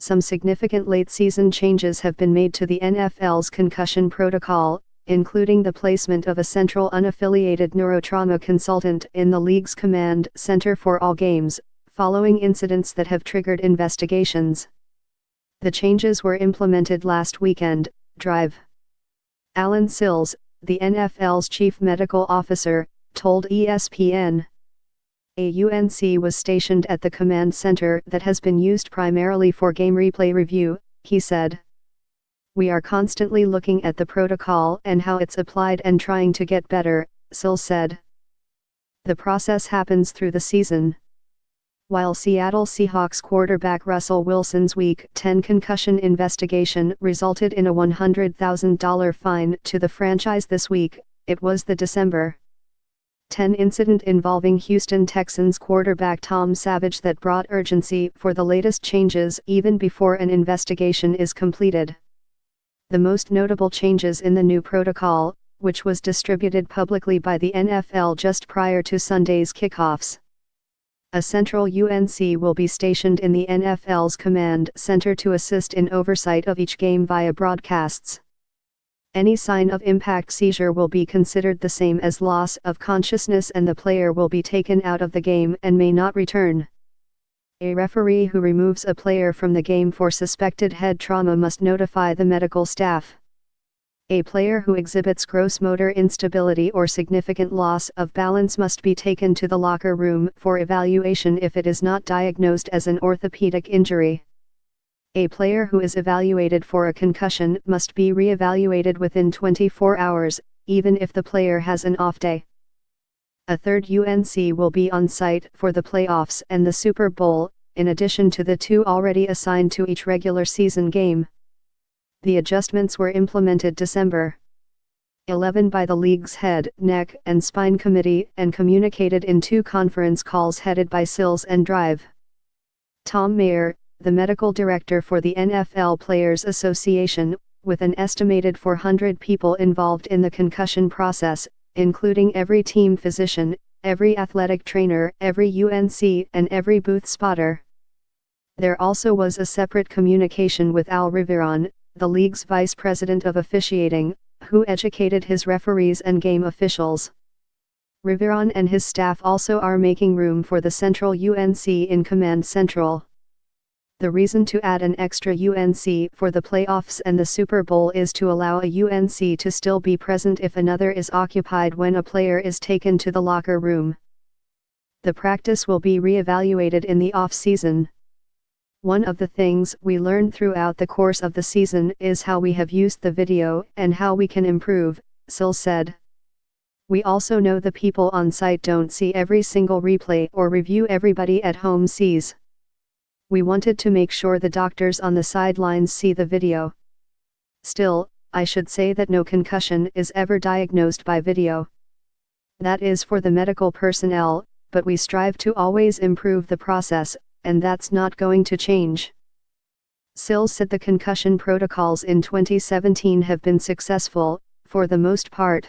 some significant late-season changes have been made to the NFL's concussion protocol, including the placement of a central unaffiliated neurotrauma consultant in the league's command center for all games, following incidents that have triggered investigations. The changes were implemented last weekend. Drive. Alan Sills, the NFL's chief medical officer, told ESPN. A UNC was stationed at the command center that has been used primarily for game replay review, he said. We are constantly looking at the protocol and how it's applied and trying to get better, Sills said. The process happens through the season. While Seattle Seahawks quarterback Russell Wilson's Week 10 concussion investigation resulted in a $100,000 fine to the franchise this week, it was the December 10 incident involving Houston Texans quarterback Tom Savage that brought urgency for the latest changes even before an investigation is completed. The most notable changes in the new protocol, which was distributed publicly by the NFL just prior to Sunday's kickoffs. A central UNC will be stationed in the NFL's command center to assist in oversight of each game via broadcasts. Any sign of impact seizure will be considered the same as loss of consciousness and the player will be taken out of the game and may not return. A referee who removes a player from the game for suspected head trauma must notify the medical staff. A player who exhibits gross motor instability or significant loss of balance must be taken to the locker room for evaluation if it is not diagnosed as an orthopedic injury. A player who is evaluated for a concussion must be re-evaluated within 24 hours, even if the player has an off day. A third UNC will be on site for the playoffs and the Super Bowl, in addition to the two already assigned to each regular season game. The adjustments were implemented December 11 by the league's head, neck, and spine committee and communicated in two conference calls headed by Sills and Drive. Tom Mayer, the medical director for the NFL Players Association, with an estimated 400 people involved in the concussion process, including every team physician, every athletic trainer, every UNC, and every booth spotter. There also was a separate communication with Al Riveron, the league's vice president of officiating, who educated his referees and game officials. Riveron and his staff also are making room for the central UNC in Command Central. The reason to add an extra UNC for the playoffs and the Super Bowl is to allow a UNC to still be present if another is occupied when a player is taken to the locker room. The practice will be re-evaluated in the off-season. One of the things we learned throughout the course of the season is how we have used the video and how we can improve, Sills said. We also know the people on site don't see every single replay or review everybody at home sees. We wanted to make sure the doctors on the sidelines see the video. Still, I should say that no concussion is ever diagnosed by video. That is for the medical personnel, but we strive to always improve the process, and that's not going to change. Sills said the concussion protocols in 2017 have been successful, for the most part.